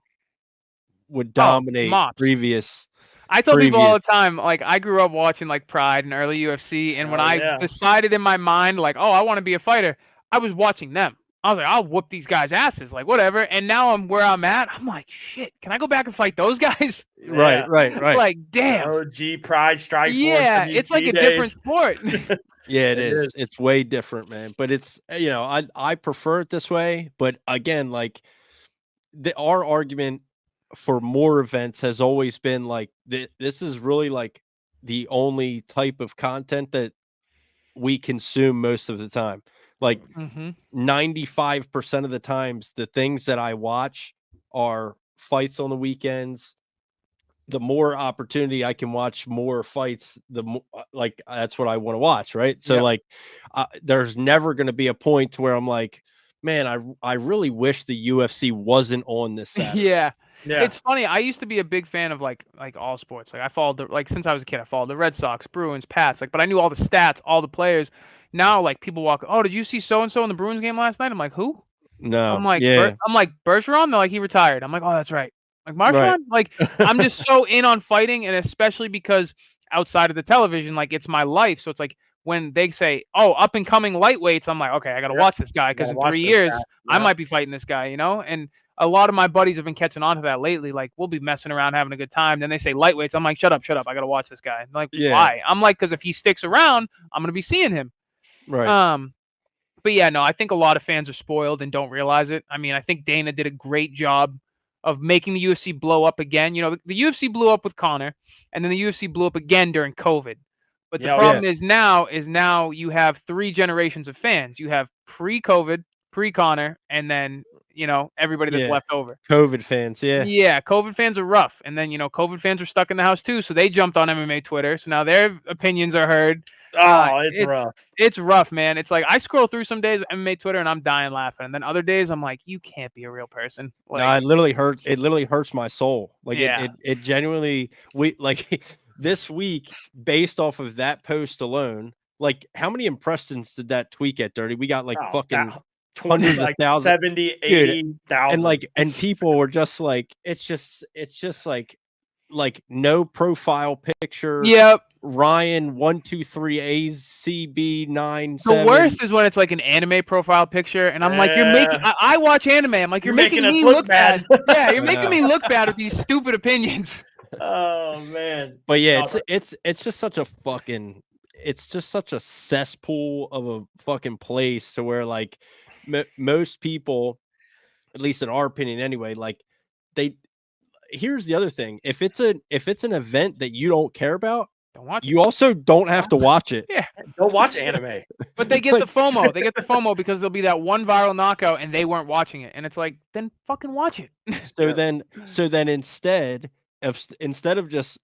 would dominate mops. previous. I tell people all previous. the time, like, I grew up watching like Pride and early UFC, and when Oh, I yeah. decided in my mind, like, oh, I want to be a fighter, I was watching them. I was like, I'll whoop these guys' asses, like whatever. And now I'm where I'm at. I'm like, shit, can I go back and fight those guys? Right, Yeah. right, right. Like, damn. OG Pride Strike Force. Yeah, it's like MVP a different days. sport. Yeah, it It is. is. It's way different, man. But it's, you know, I prefer it this way. But again, like our argument for more events has always been like this is really like the only type of content that we consume most of the time. Like hmm 95% of the times, the things that I watch are fights on the weekends. The more opportunity I can watch more fights, the more like that's what I want to watch, right? So Yep. like, there's never going to be a point to where I'm like, man, I really wish the UFC wasn't on this Saturday. Yeah. Yeah. It's funny. I used to be a big fan of like all sports. Like I followed like since I was a kid, I followed the Red Sox, Bruins, Pats. Like, but I knew all the stats, all the players. Now, like people walk. Oh, did you see so and so in the Bruins game last night? I'm like, who? No, I'm like Bergeron. They're like he retired. I'm like, oh, that's right. Like right, Marchand. Like I'm just so in on fighting, and especially because outside of the television, like it's my life. So it's like when they say, oh, up and coming lightweights, I'm like, okay, I got to Yep. watch this guy because Gotta in watch 3 this years guy. I Yep. might be fighting this guy, you know. And a lot of my buddies have been catching on to that lately. Like we'll be messing around, having a good time. Then they say lightweights. I'm like, shut up. I got to watch this guy. I'm like, yeah, why? I'm like, because if he sticks around, I'm gonna be seeing him. right, But yeah, no, I think a lot of fans are spoiled and don't realize it. I mean, I think Dana did a great job of making the UFC blow up again. You know, the UFC blew up with Conor, and then the UFC blew up again during COVID. But the Yeah, problem is now you have 3 generations of fans. You have pre-COVID, pre-Conor, and then you know everybody that's yeah. left over. COVID fans, yeah, Yeah, COVID fans are rough, and then you know COVID fans are stuck in the house too, so they jumped on MMA Twitter. So now their opinions are heard. Oh, it's rough. It's rough, man. It's like I scroll through some days of MMA Twitter and I'm dying laughing, and then other days I'm like, you can't be a real person. no, Like, it literally hurts. It literally hurts my soul. Like yeah, it genuinely. We like this week based off of that post alone. Like, how many impressions did that tweet get, Dirty? We got like Oh, fucking 20, hundreds of like thousands. 70, Dude, 80,000. and like, and people were just like, it's just like no profile picture. yep. Ryan 123 ACB 97. The worst is when it's like an anime profile picture, and I'm like, you're making. I watch anime. I'm like, you're making us me look look bad. bad. Yeah, you're making know. me look bad with these stupid opinions. Oh man. But yeah, Oh, it's just such a fucking it's just such a cesspool of a fucking place to where like most people, at least in our opinion anyway, like they here's the other thing. If it's an event that you don't care about, Don't watch it. you also don't have to watch it. Yeah, don't watch anime. but they get Like- the FOMO. They get the FOMO because there'll be that one viral knockout, and they weren't watching it, and it's like, then fucking watch it. So then instead of just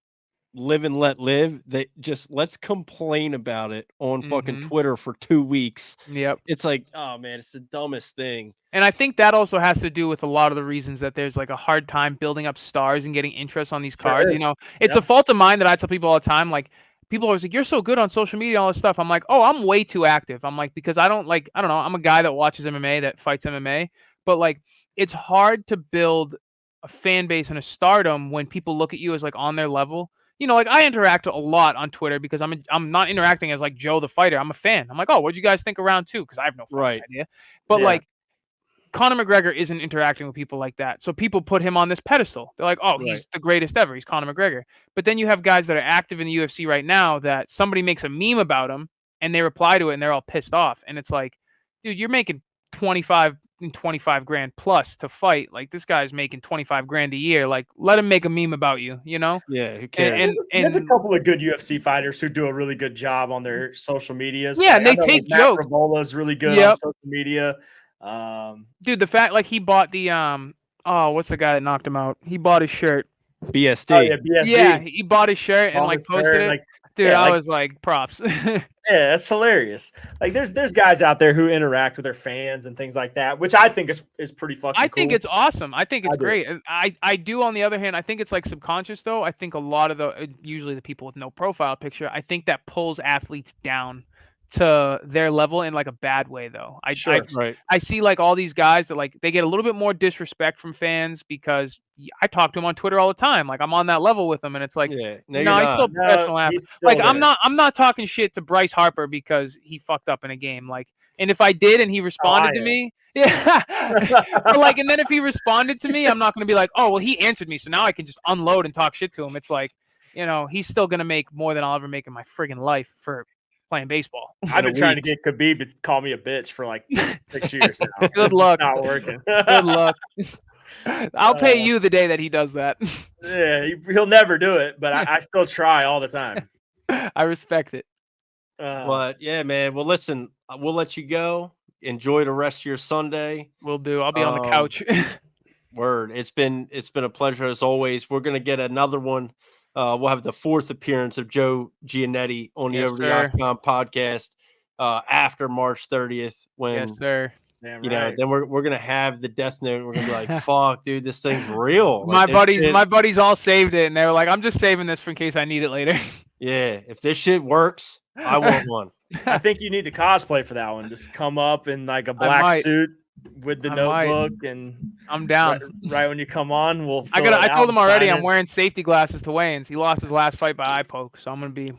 live and let live, they just let's complain about it on fucking Mhm. Twitter for 2 weeks. Yep. It's like, oh man, it's the dumbest thing. And I think that also has to do with a lot of the reasons that there's like a hard time building up stars and getting interest on these Sure cards. is. You know, it's Yep. a fault of mine that I tell people all the time. Like, people are always like, "You're so good on social media, all this stuff." I'm like, "Oh, I'm way too active." I'm like, because I don't know. I'm a guy that watches MMA, that fights MMA, but like, it's hard to build a fan base and a stardom when people look at you as like on their level. You know, like I interact a lot on Twitter because I'm not interacting as like Joe the fighter. I'm a fan. I'm like, "Oh, what do you guys think of round 2?" Because I have no fucking Right. idea. But Yeah. like, Conor McGregor isn't interacting with people like that. So people put him on this pedestal. They're like, oh, he's Right. the greatest ever. He's Conor McGregor. But then you have guys that are active in the UFC right now that somebody makes a meme about him and they reply to it and they're all pissed off. And it's like, dude, you're making 25 25 grand plus to fight. Like, this guy's making 25 grand a year. Like, let him make a meme about you, you know? Yeah, who cares? There's a couple of good UFC fighters who do a really good job on their social media. Yeah, and they I know, take Matt jokes. Fravola's really good on Yep. social media. Dude, the fact, like, he bought the what's the guy that knocked him out? He bought his shirt. BSD. Oh yeah, BFD. Yeah, he bought his shirt and Bought like his posted shirt, it. like, Dude, yeah, I like- was like, props. Yeah, that's hilarious. Like, there's guys out there who interact with their fans and things like that, which I think is pretty fucking I cool. think it's awesome. I think it's I do. great. I do, on the other hand, I think it's like subconscious though. I think a lot of usually the people with no profile picture, I think that pulls athletes down to their level in like a bad way though. Sure. Right. I see like all these guys that like they get a little bit more disrespect from fans because I talk to them on Twitter all the time. Like, I'm on that level with them, and it's like, Yeah. no, you're he's not. still a professional athlete. he's still Like, I'm there. not talking shit to Bryce Harper because he fucked up in a game. Like, and if I did and he responded to am. me, yeah. But like, and then if he responded to me, I'm not gonna be like, oh well, he answered me, so now I can just unload and talk shit to him. It's like, you know, he's still gonna make more than I'll ever make in my friggin' life for playing baseball. I've been trying to get Khabib to call me a bitch for like 6 years now. Good luck. Not working. Good luck. I'll pay you the day that he does that. Yeah, he'll never do it, but I still try all the time. I respect it. But yeah, man. Well, listen, we'll let you go. Enjoy the rest of your Sunday. Will do. I'll be on the couch. Word. It's been a pleasure as always. We're gonna get another one. We'll have the 4th appearance of Joe Giannetti on the Yes, Over the sir. Octagon podcast after March 30th when Yes, sir. Damn you know, right. then we're gonna have the death note. We're gonna be like, "Fuck, dude, this thing's real." My Like, this shit- buddies all saved it, and they were like, "I'm just saving this for in case I need it later." yeah. If this shit works, I want one. I think you need to cosplay for that one. Just come up in like a might. black suit with the I might. notebook, and I'm down. right when you come on, we'll. I fill it I out told him and already. sign I'm it. wearing safety glasses to weigh-ins. He lost his last fight by eye poke, so I'm gonna be.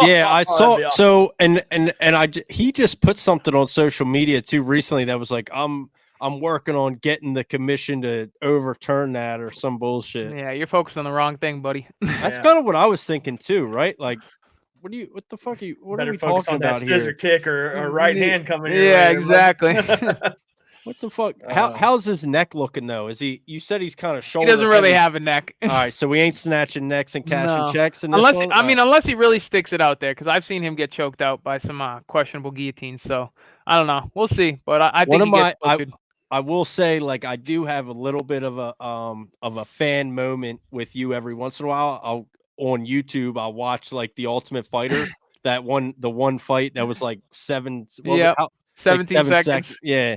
Yeah, I That'd saw. be awesome. So he just put something on social media too recently that was like, I'm working on getting the commission to overturn that or some bullshit. Yeah, you're focused on the wrong thing, buddy. That's Yeah. kind of what I was thinking too, right? Like, what the fuck are you? What are Better we focus talking on that about scissor here? kick or right hand coming your Yeah, way, exactly. What the fuck? Uh, How's his neck looking though? Is he? You said he's kind of He shoulder. doesn't really heavy. have a neck. All right, so we ain't snatching necks and cashing No. checks in this Unless one? unless he really sticks it out there, because I've seen him get choked out by some questionable guillotines. So I don't know. We'll see. But I One think of he my- gets butchered. I will say, like, I do have a little bit of a fan moment with you every once in a while. On YouTube, I'll watch like the Ultimate Fighter, the one fight that was like 7. Yep, like 17 seconds. Yeah.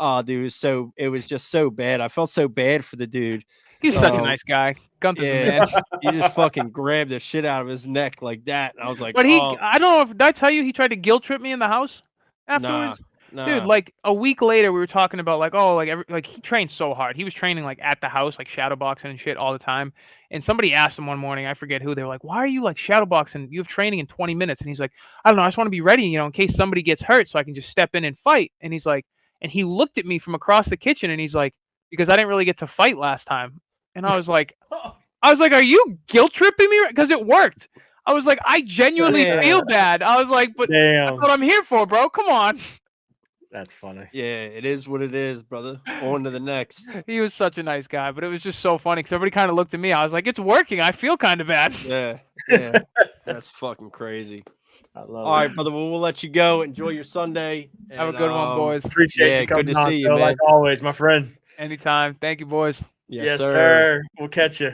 Oh, dude, it was just so bad. I felt so bad for the dude. He was such a Um, nice guy. Gunther's the Yeah, man. you just fucking grabbed the shit out of his neck like that, and I was like, But oh, I don't know if did I tell you he tried to guilt trip me in the house afterwards. nah. Dude, like a week later, we were talking about like, oh, like he trained so hard. He was training like at the house, like shadow boxing and shit all the time. And somebody asked him one morning, I forget who, they were like, why are you like shadow boxing? You have training in 20 minutes. And he's like, I don't know, I just want to be ready, in case somebody gets hurt, so I can just step in and fight. And he's like, and he looked at me from across the kitchen, and he's like, because I didn't really get to fight last time. And I was like, are you guilt tripping me? Because it worked. I was like, I genuinely Yeah. feel bad. I was like, but Damn, that's what I'm here for, bro. Come on. that's funny. Yeah, it is what it is, brother. On to the next. He was such a nice guy, but it was just so funny because everybody kind of looked at me. I was like, it's working. I feel kind of bad. Yeah, that's fucking crazy. I love All it. right, brother. Well, we'll let you go. Enjoy your Sunday. Have a and, good one, boys. Appreciate Yeah, you good coming to on, see you, Phil, man. like always, my friend. Anytime. Thank you, boys. Yes, Yes, sir. We'll catch you.